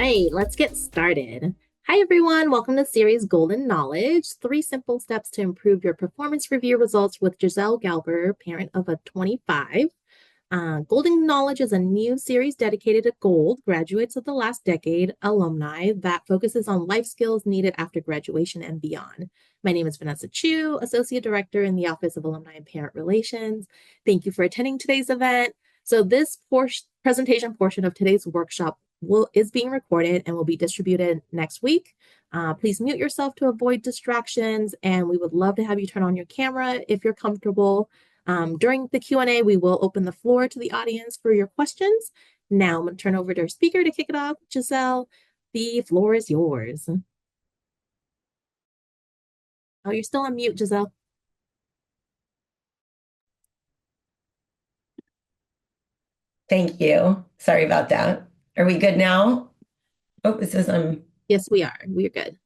right, let's get started. Hi, everyone. Welcome to series Golden Knowledge, 3 simple steps to improve your performance review results with Giselle Galper, parent of a 25. Golden Knowledge is a new series dedicated to Gold, graduates of the last decade, alumni that focuses on life skills needed after graduation and beyond. My name is Vanessa Chu, Associate Director in the Office of Alumni and Parent Relations. Thank you for attending today's event. So this presentation portion of today's workshop is being recorded and will be distributed next week. Please mute yourself to avoid distractions, and we would love to have you turn on your camera if you're comfortable. During the Q&A, we will open the floor to the audience for your questions. Now I'm going to turn over to our speaker to kick it off. Giselle, the floor is yours. Oh, you're still on mute, Giselle. Thank you. Sorry about that. Are we good now? Oh, it says Yes, we are. We're good.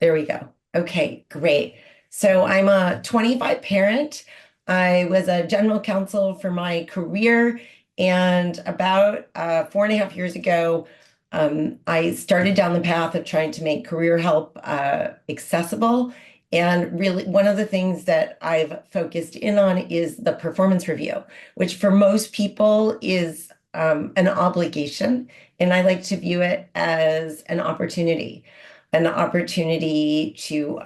There we go. Okay, great. So I'm a 25 parent. I was a general counsel for my career, and about 4.5 years ago, I started down the path of trying to make career help accessible. And really, one of the things that I've focused in on is the performance review, which for most people is an obligation. And I like to view it as an opportunity to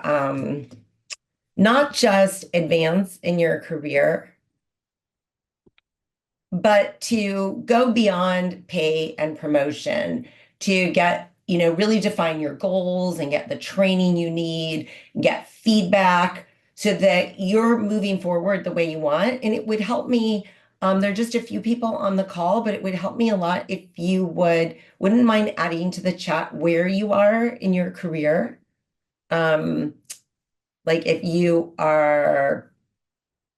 not just advance in your career, but to go beyond pay and promotion, to get, really define your goals and get the training you need, get feedback so that you're moving forward the way you want. And it would help me. There are just a few people on the call, but it would help me a lot if you wouldn't mind adding to the chat where you are in your career. Like if you are,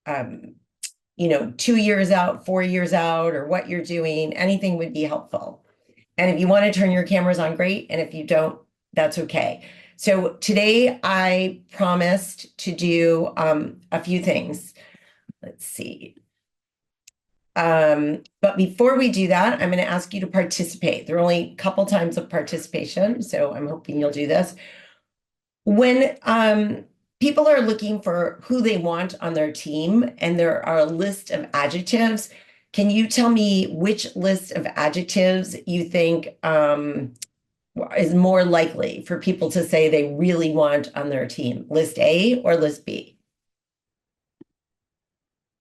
2 years out, 4 years out, or what you're doing, anything would be helpful. And if you want to turn your cameras on, great. And if you don't, that's okay. So today I promised to do a few things. Let's see. But before we do that, I'm going to ask you to participate. There are only a couple times of participation, so I'm hoping you'll do this. When people are looking for who they want on their team, and there are a list of adjectives, can you tell me which list of adjectives you think is more likely for people to say they really want on their team? List A or list B?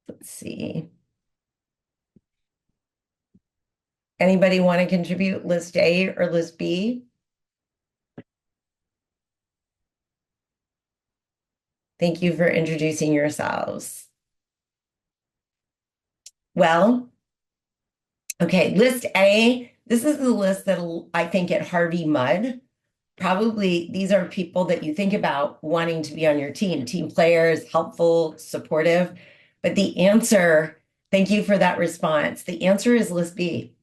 Let's see. Anybody want to contribute list A or list B? Thank you for introducing yourselves. Well, okay, list A, this is the list that I think at Harvey Mudd. Probably these are people that you think about wanting to be on your team players, helpful, supportive. But the answer, thank you for that response. The answer is list B.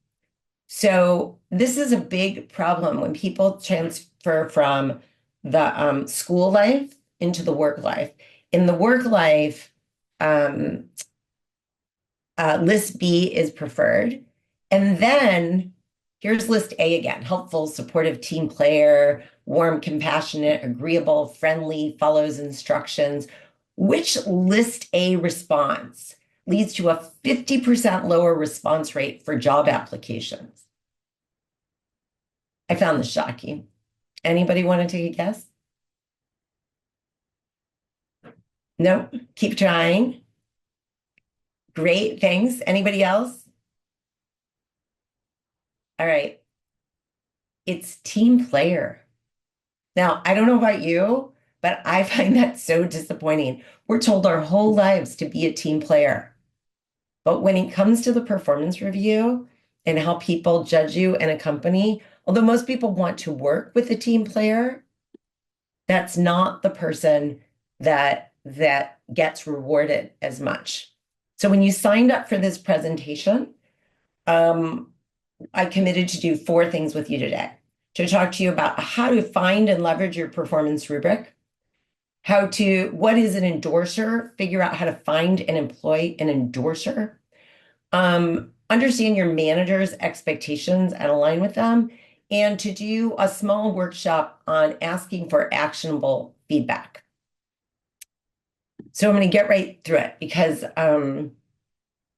So this is a big problem when people transfer from the school life into the work life. In the work life, list B is preferred. And then here's list A again: helpful, supportive, team player, warm, compassionate, agreeable, friendly, follows instructions. Which list A response leads to a 50% lower response rate for job applications? I found this shocking. Anybody want to take a guess? No, keep trying. Great, thanks. Anybody else? All right. It's team player. Now, I don't know about you, but I find that so disappointing. We're told our whole lives to be a team player. But when it comes to the performance review and how people judge you in a company, although most people want to work with a team player, that's not the person that gets rewarded as much. So when you signed up for this presentation, I committed to do 4 things with you today. To talk to you about how to find and leverage your performance rubric, what is an endorser, figure out how to find and employ an endorser, understand your manager's expectations and align with them, and to do a small workshop on asking for actionable feedback. So I'm going to get right through it because the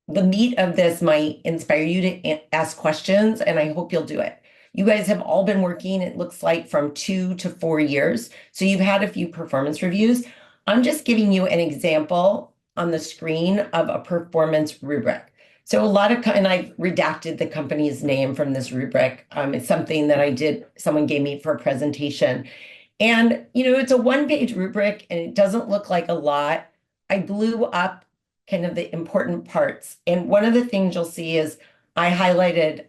meat of this might inspire you to ask questions, and I hope you'll do it. You guys have all been working, it looks like, from 2 to 4 years. So you've had a few performance reviews. I'm just giving you an example on the screen of a performance rubric. So and I've redacted the company's name from this rubric. It's something that someone gave me for a presentation. And, it's a one-page rubric and it doesn't look like a lot. I blew up kind of the important parts. And one of the things you'll see is I highlighted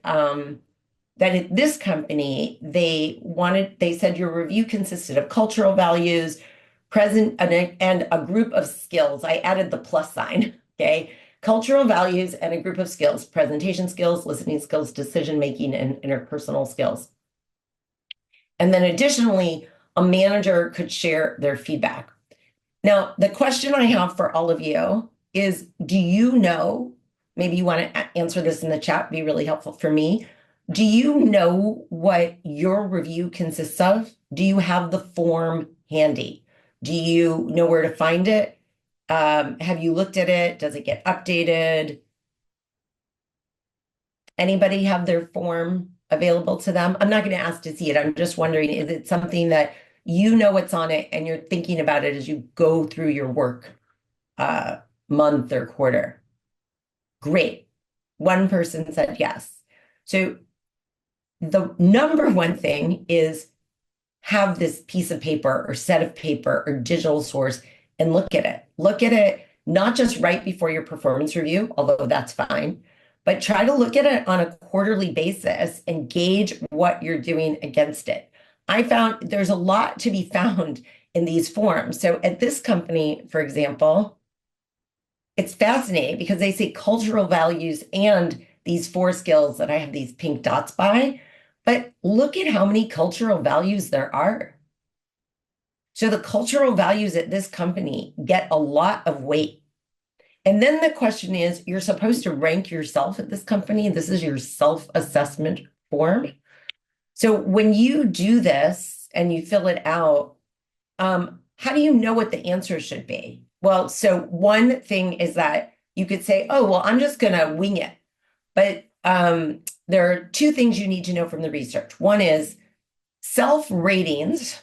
that at this company, they said your review consisted of cultural values, present, and a group of skills. I added the plus sign, okay? Cultural values and a group of skills: presentation skills, listening skills, decision-making, and interpersonal skills. And then additionally, a manager could share their feedback. Now, the question I have for all of you is, do you know, maybe you want to answer this in the chat, be really helpful for me. Do you know what your review consists of? Do you have the form handy? Do you know where to find it? Have you looked at it? Does it get updated? Anybody have their form available to them? I'm not going to ask to see it. I'm just wondering, is it something that you know what's on it and you're thinking about it as you go through your work month or quarter? Great. One person said yes. So the number one thing is have this piece of paper or set of paper or digital source and look at it. Look at it, not just right before your performance review, although that's fine, but try to look at it on a quarterly basis and gauge what you're doing against it. I found there's a lot to be found in these forms. So at this company, for example, it's fascinating because they say cultural values and these 4 skills that I have these pink dots by, but look at how many cultural values there are. So the cultural values at this company get a lot of weight. And then the question is, you're supposed to rank yourself at this company. This is your self-assessment form. So when you do this and you fill it out, how do you know what the answer should be? Well, so one thing is that you could say, oh, well, I'm just going to wing it. But there are 2 things you need to know from the research. One is self-ratings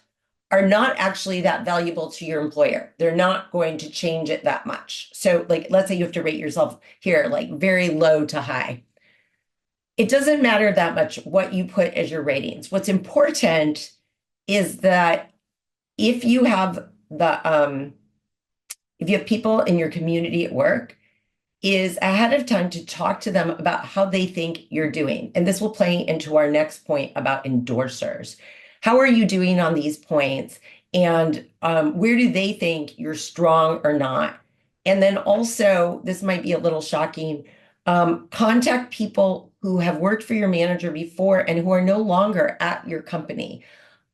are not actually that valuable to your employer. They're not going to change it that much. So like, let's say you have to rate yourself here, like very low to high. It doesn't matter that much what you put as your ratings. What's important is that if you have people in your community at work, is ahead of time to talk to them about how they think you're doing. And this will play into our next point about endorsers. How are you doing on these points? And where do they think you're strong or not? And then also, this might be a little shocking, contact people who have worked for your manager before and who are no longer at your company.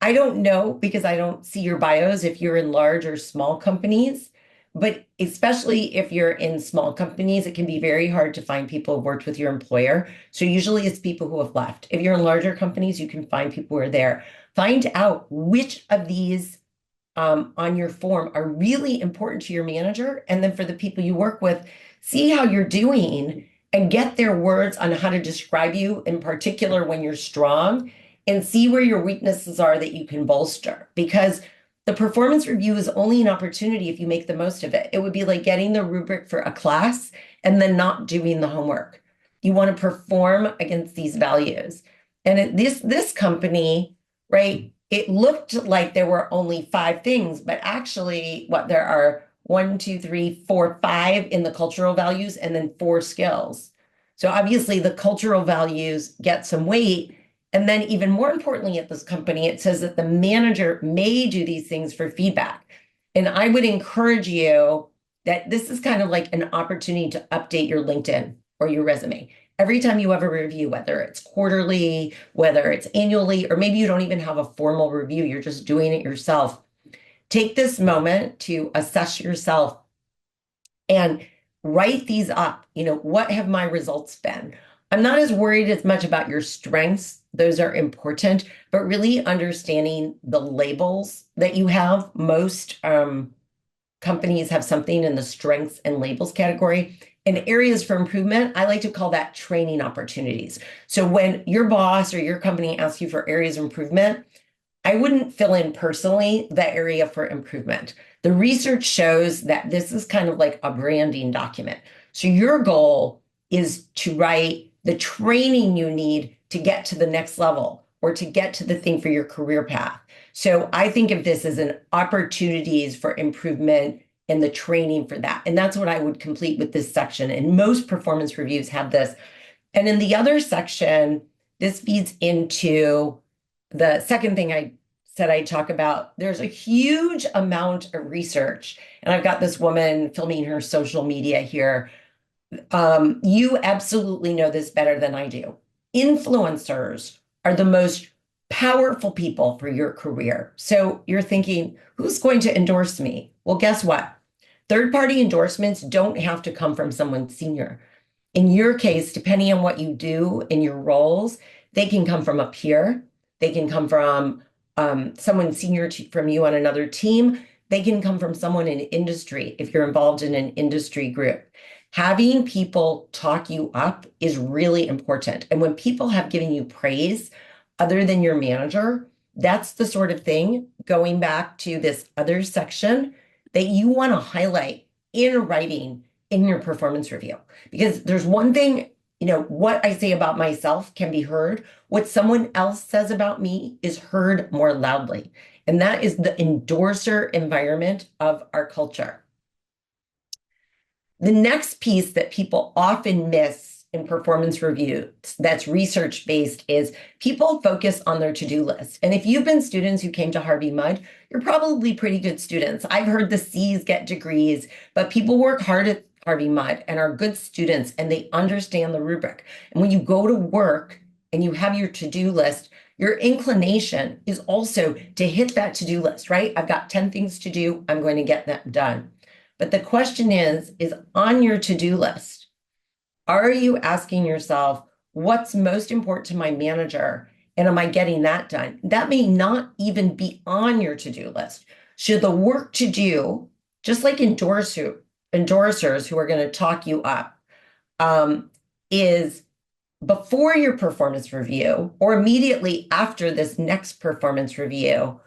I don't know, because I don't see your bios if you're in large or small companies, but especially if you're in small companies, it can be very hard to find people who've worked with your employer. So usually it's people who have left. If you're in larger companies, you can find people who are there. Find out which of these on your form are really important to your manager. And then for the people you work with, see how you're doing and get their words on how to describe you, in particular when you're strong, and see where your weaknesses are that you can bolster. Because the performance review is only an opportunity if you make the most of it. It would be like getting the rubric for a class and then not doing the homework. You want to perform against these values. And at this company, right, it looked like there were only 5 things, but actually there are 1, 2, 3, 4, 5 in the cultural values and then 4 skills. So obviously the cultural values get some weight. And then even more importantly at this company, it says that the manager may do these things for feedback. And I would encourage you that this is kind of like an opportunity to update your LinkedIn or your resume. Every time you have a review, whether it's quarterly, whether it's annually, or maybe you don't even have a formal review, you're just doing it yourself. Take this moment to assess yourself and write these up. What have my results been? I'm not as worried as much about your strengths those are important, but really understanding the labels that you have. Most companies have something in the strengths and labels category. And areas for improvement, I like to call that training opportunities. So when your boss or your company asks you for areas of improvement, I wouldn't fill in personally the area for improvement. The research shows that this is kind of like a branding document. So your goal is to write the training you need to get to the next level or to get to the thing for your career path. So I think of this as an opportunities for improvement and the training for that. And that's what I would complete with this section. And most performance reviews have this. And in the other section, this feeds into the second thing I said I'd talk about. There's a huge amount of research, and I've got this woman filming her social media here. You absolutely know this better than I do. Influencers are the most powerful people for your career. So you're thinking, who's going to endorse me? Well, guess what? Third-party endorsements don't have to come from someone senior. In your case, depending on what you do in your roles, they can come from a peer. They can come from someone senior from you on another team. They can come from someone in industry if you're involved in an industry group. Having people talk you up is really important. And when people have given you praise other than your manager, that's the sort of thing, going back to this other section, that you want to highlight in writing in your performance review. Because there's one thing, what I say about myself can be heard. What someone else says about me is heard more loudly. And that is the endorser environment of our culture. The next piece that people often miss in performance review that's research-based is people focus on their to-do list. And if you've been students who came to Harvey Mudd, you're probably pretty good students. I've heard the C's get degrees, but people work hard at Harvey Mudd and are good students, and they understand the rubric. And when you go to work and you have your to-do list, your inclination is also to hit that to-do list, right? I've got 10 things to do. I'm going to get that done. But the question is on your to-do list, are you asking yourself, what's most important to my manager? And am I getting that done? That may not even be on your to-do list. So the work to do, just like endorsers who are going to talk you up, is before your performance review or immediately after this next performance review,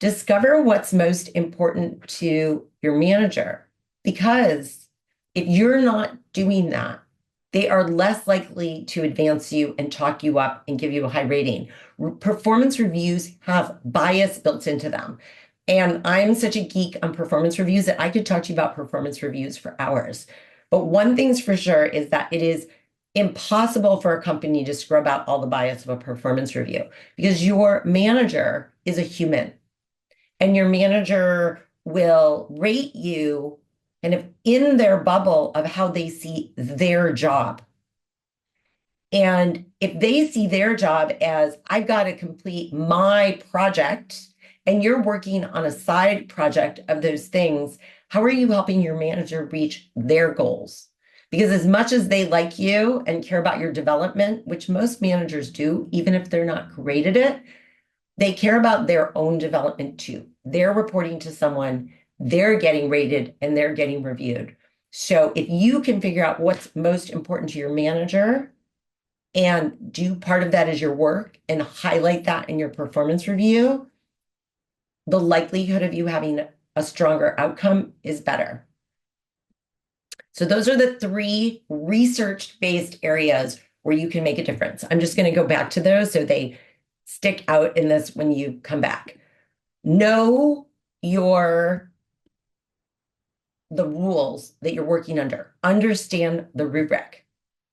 discover what's most important to your manager. Because if you're not doing that, they are less likely to advance you and talk you up and give you a high rating. Performance reviews have bias built into them. And I'm such a geek on performance reviews that I could talk to you about performance reviews for hours. But one thing's for sure is that it is impossible for a company to scrub out all the bias of a performance review, because your manager is a human and your manager will rate you kind of in their bubble of how they see their job. And if they see their job as, I've got to complete my project, and you're working on a side project of those things, how are you helping your manager reach their goals? Because as much as they like you and care about your development, which most managers do, even if they're not great at it, they care about their own development too. They're reporting to someone, they're getting rated, and they're getting reviewed. So if you can figure out what's most important to your manager and do part of that as your work and highlight that in your performance review, the likelihood of you having a stronger outcome is better. So those are the 3 research-based areas where you can make a difference. I'm just going to go back to those so they stick out in this when you come back. Know the rules that you're working under. Understand the rubric.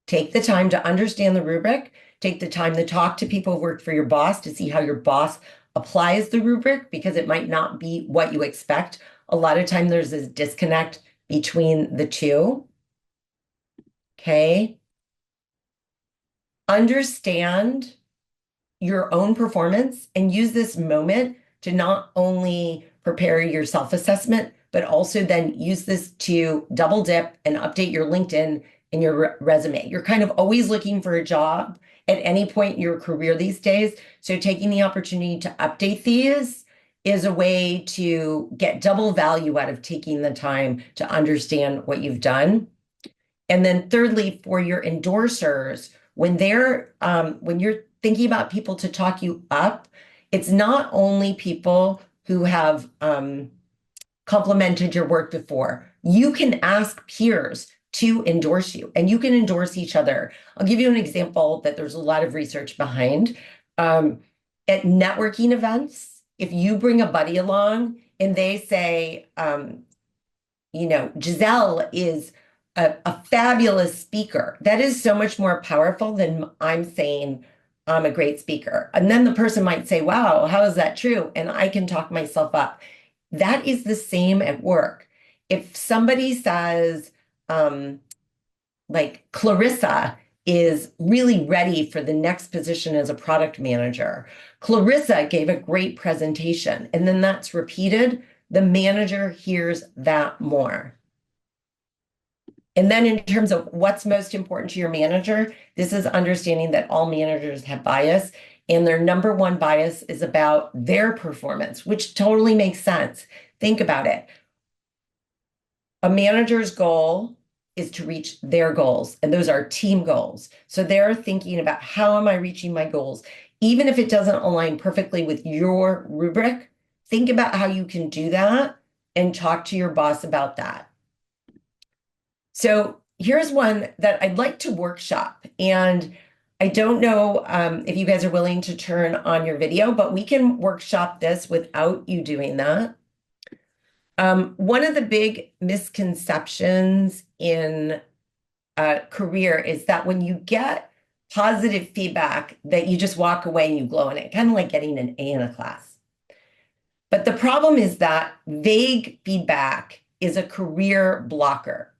Take the time to understand the rubric. Take the time to talk to people who work for your boss to see how your boss applies the rubric, because it might not be what you expect. A lot of time there's this disconnect between the two. Okay. Understand your own performance and use this moment to not only prepare your self-assessment, but also then use this to double dip and update your LinkedIn and your resume. You're kind of always looking for a job at any point in your career these days. So taking the opportunity to update these is a way to get double value out of taking the time to understand what you've done. And then thirdly, for your endorsers, when you're thinking about people to talk you up, it's not only people who have complimented your work before. You can ask peers to endorse you, and you can endorse each other. I'll give you an example that there's a lot of research behind. At networking events, if you bring a buddy along and they say, Giselle is a fabulous speaker, that is so much more powerful than I'm saying I'm a great speaker. And then the person might say, wow, how is that true? And I can talk myself up. That is the same at work. If somebody says, like Clarissa is really ready for the next position as a product manager, Clarissa gave a great presentation, and then that's repeated, the manager hears that more. And then in terms of what's most important to your manager, this is understanding that all managers have bias, and their number one bias is about their performance, which totally makes sense. Think about it. A manager's goal is to reach their goals, and those are team goals. So they're thinking about, how am I reaching my goals? Even if it doesn't align perfectly with your rubric, think about how you can do that and talk to your boss about that. So here's one that I'd like to workshop. And I don't know if you guys are willing to turn on your video, but we can workshop this without you doing that. One of the big misconceptions in a career is that when you get positive feedback, that you just walk away and you glow in it, kind of like getting an A in a class. But the problem is that vague feedback is a career blocker.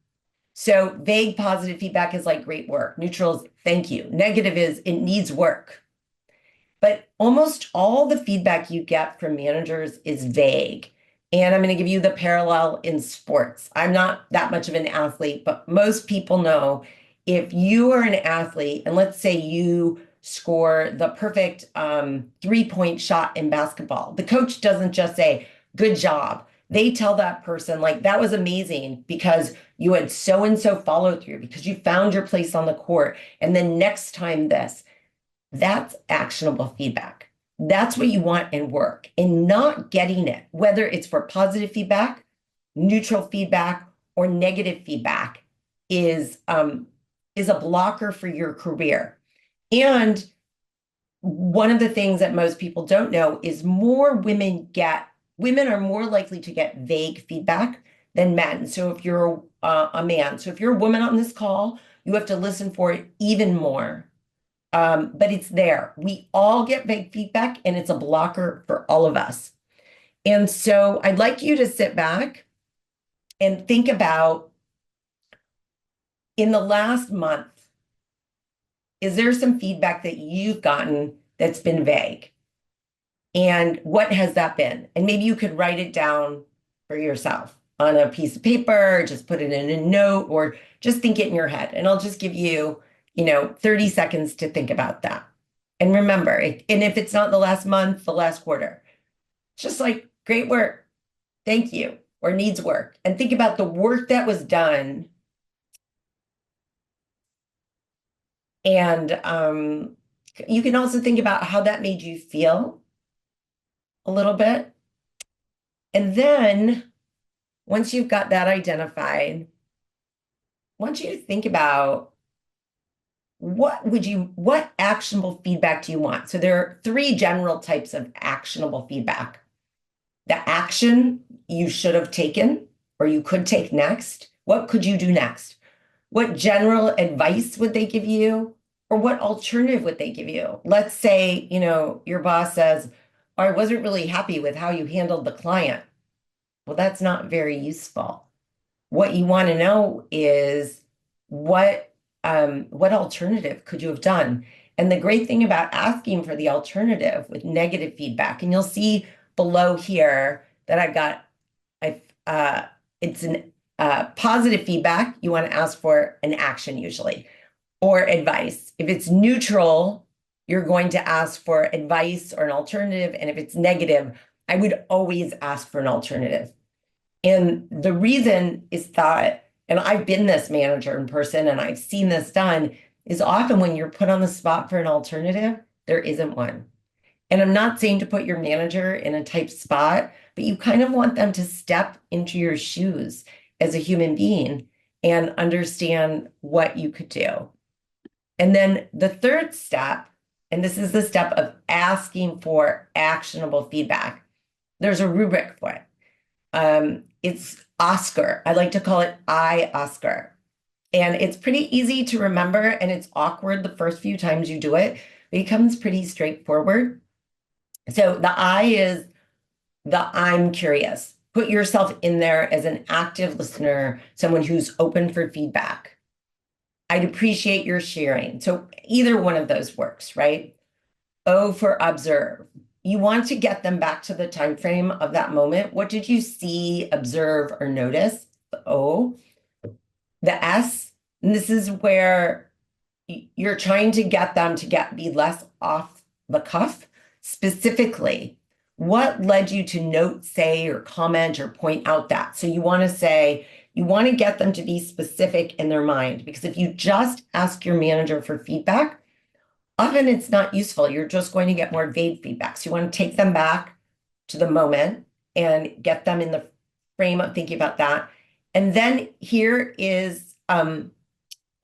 So vague positive feedback is like, great work. Neutral is thank you. Negative is it needs work. But almost all the feedback you get from managers is vague. And I'm going to give you the parallel in sports. I'm not that much of an athlete, but most people know if you are an athlete, and let's say you score the perfect 3-point shot in basketball, the coach doesn't just say, good job. They tell that person, like, that was amazing because you had so-and-so follow through, because you found your place on the court. And then next time this, that's actionable feedback. That's what you want in work, and not getting it, whether it's for positive feedback, neutral feedback, or negative feedback is a blocker for your career. And one of the things that most people don't know is women are more likely to get vague feedback than men. So if you're a man, so if you're a woman on this call, you have to listen for it even more. But it's there. We all get vague feedback, and it's a blocker for all of us. And so I'd like you to sit back and think about, in the last month, is there some feedback that you've gotten that's been vague? And what has that been? And maybe you could write it down for yourself on a piece of paper, just put it in a note, or just think it in your head. And I'll just give you 30 seconds to think about that. And remember, and if it's not the last month, the last quarter, just like, great work, thank you, or needs work. And think about the work that was done. And you can also think about how that made you feel a little bit. And then once you've got that identified, I want you to think about, what actionable feedback do you want? So there are 3 general types of actionable feedback. The action you should have taken or you could take next. What could you do next? What general advice would they give you? Or what alternative would they give you? Let's say, your boss says, oh, I wasn't really happy with how you handled the client. Well, that's not very useful. What you want to know is what alternative could you have done? And the great thing about asking for the alternative with negative feedback, and you'll see below here that I've got, it's an positive feedback, you want to ask for an action usually, or advice. If it's neutral, you're going to ask for advice or an alternative. And if it's negative, I would always ask for an alternative. And the reason is that, and I've been this manager in person and I've seen this done, is often when you're put on the spot for an alternative, there isn't one. And I'm not saying to put your manager in a tight spot, but you kind of want them to step into your shoes as a human being and understand what you could do. And then the third step, and this is the step of asking for actionable feedback. There's a rubric for it. It's Oscar. I like to call it Oscar. And it's pretty easy to remember, and it's awkward the first few times you do it. It becomes pretty straightforward. So the I is the I'm curious. Put yourself in there as an active listener, someone who's open for feedback. I'd appreciate your sharing. So either one of those works, right? O for observe. You want to get them back to the time frame of that moment. What did you see, observe, or notice? The O. The S, and this is where you're trying to get them to be less off the cuff. Specifically, what led you to note, say, or comment, or point out that? So you want to say, you want to get them to be specific in their mind, because if you just ask your manager for feedback, often it's not useful. You're just going to get more vague feedback. So you want to take them back to the moment and get them in the frame of thinking about that. And then here is, oh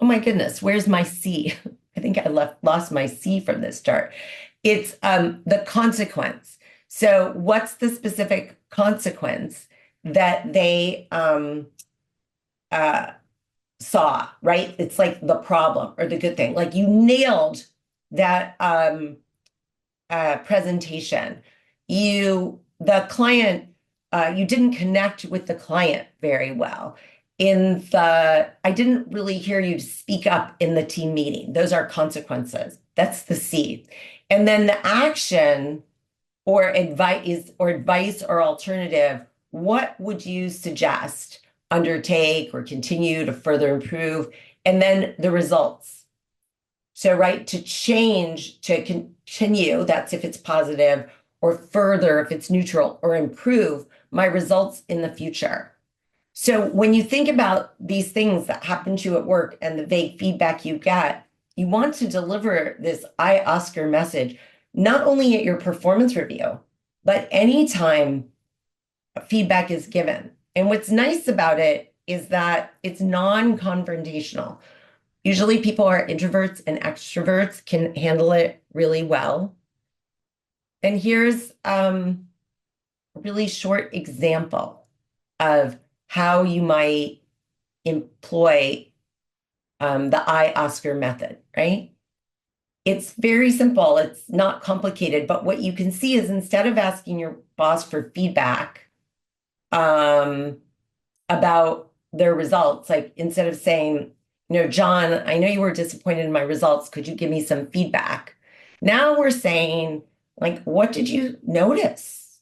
my goodness, where's my C? I think I lost my C from this chart. It's the consequence. So what's the specific consequence that they saw, right? It's like the problem or the good thing. Like you nailed that presentation. The client, you didn't connect with the client very well. I didn't really hear you speak up in the team meeting. Those are consequences. That's the C. And then the action or advice or alternative, what would you suggest, undertake, or continue to further improve? And then the results. So, right, to change, to continue, that's if it's positive, or further if it's neutral, or improve my results in the future. So when you think about these things that happen to you at work and the vague feedback you get, you want to deliver this I Oscar message, not only at your performance review, but anytime feedback is given. And what's nice about it is that it's non-confrontational. Usually people are introverts and extroverts can handle it really well. And here's a really short example of how you might employ the I Oscar method, right? It's very simple. It's not complicated, but what you can see is instead of asking your boss for feedback about their results, like instead of saying, John, I know you were disappointed in my results. Could you give me some feedback? Now we're saying, like, what did you notice?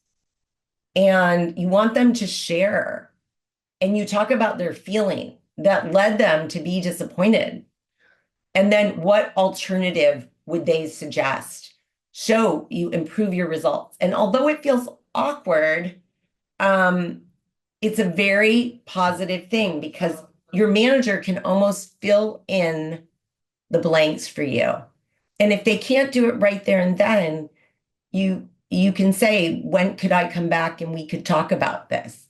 And you want them to share. And you talk about their feeling that led them to be disappointed. And then what alternative would they suggest? So you improve your results. And although it feels awkward, it's a very positive thing because your manager can almost fill in the blanks for you. And if they can't do it right there and then, you can say, when could I come back and we could talk about this?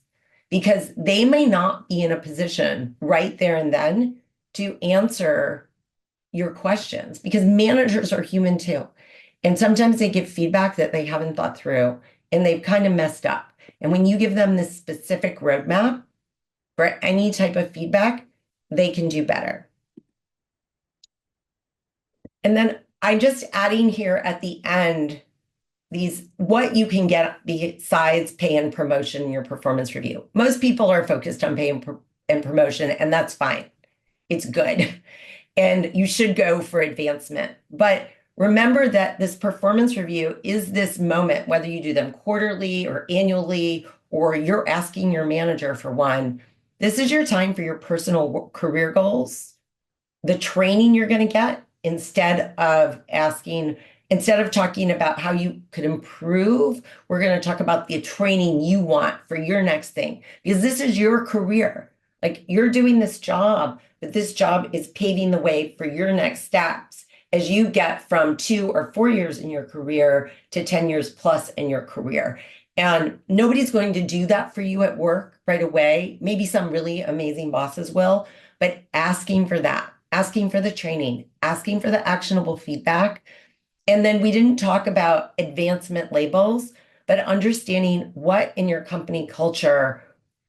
Because they may not be in a position right there and then to answer your questions, because managers are human too. And sometimes they give feedback that they haven't thought through and they've kind of messed up. And when you give them this specific roadmap for any type of feedback, they can do better. And then I'm just adding here at the end what you can get besides pay and promotion in your performance review. Most people are focused on pay and promotion, and that's fine. It's good. And you should go for advancement. But remember that this performance review is this moment, whether you do them quarterly or annually, or you're asking your manager for one. This is your time for your personal career goals, the training you're going to get, instead of asking Instead of talking about how you could improve, we're going to talk about the training you want for your next thing, because this is your career. Like, you're doing this job, but this job is paving the way for your next steps as you get from 2 or 4 years in your career to 10 years plus in your career. And nobody's going to do that for you at work right away. Maybe some really amazing bosses will, but asking for that, asking for the training, asking for the actionable feedback. And then we didn't talk about advancement labels, but understanding what in your company culture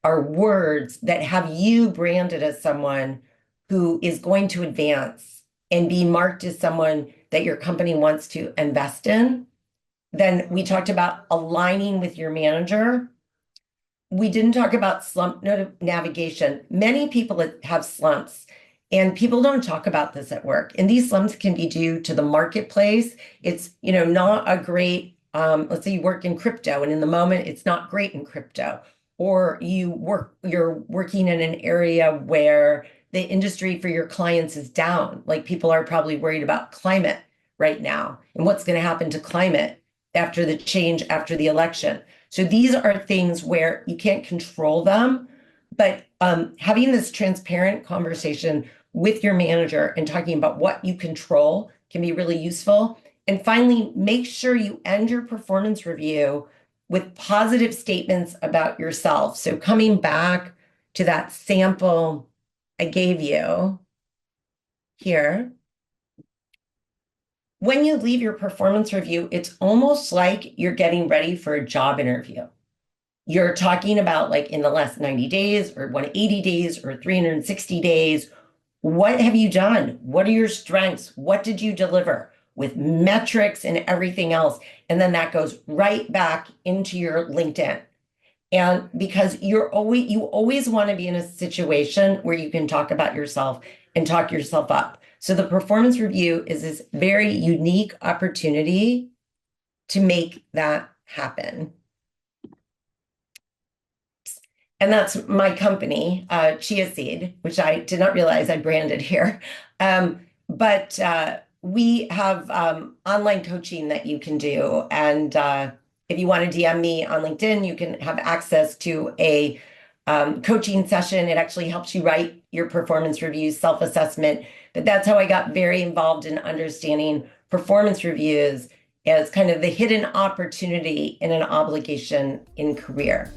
are words that have you branded as someone who is going to advance and be marked as someone that your company wants to invest in. Then we talked about aligning with your manager. We didn't talk about slump navigation. Many people have slumps, and people don't talk about this at work. And these slumps can be due to the marketplace. It's, not a great, let's say you work in crypto, and in the moment it's not great in crypto. Or you're working in an area where the industry for your clients is down. Like, people are probably worried about climate right now and what's going to happen to climate after the change after the election. So these are things where you can't control them, but having this transparent conversation with your manager and talking about what you control can be really useful. And finally, make sure you end your performance review with positive statements about yourself. So coming back to that sample I gave you here, when you leave your performance review, it's almost like you're getting ready for a job interview. You're talking about, like, in the last 90 days or 180 days or 360 days, what have you done? What are your strengths? What did you deliver, with metrics and everything else? And then that goes right back into your LinkedIn. And because you always want to be in a situation where you can talk about yourself and talk yourself up. So the performance review is this very unique opportunity to make that happen. And that's my company, Chia Seed, which I did not realize I branded here. But we have online coaching that you can do. And if you want to DM me on LinkedIn, you can have access to a coaching session. It actually helps you write your performance reviews, self-assessment. But that's how I got very involved in understanding performance reviews as kind of the hidden opportunity and an obligation in career.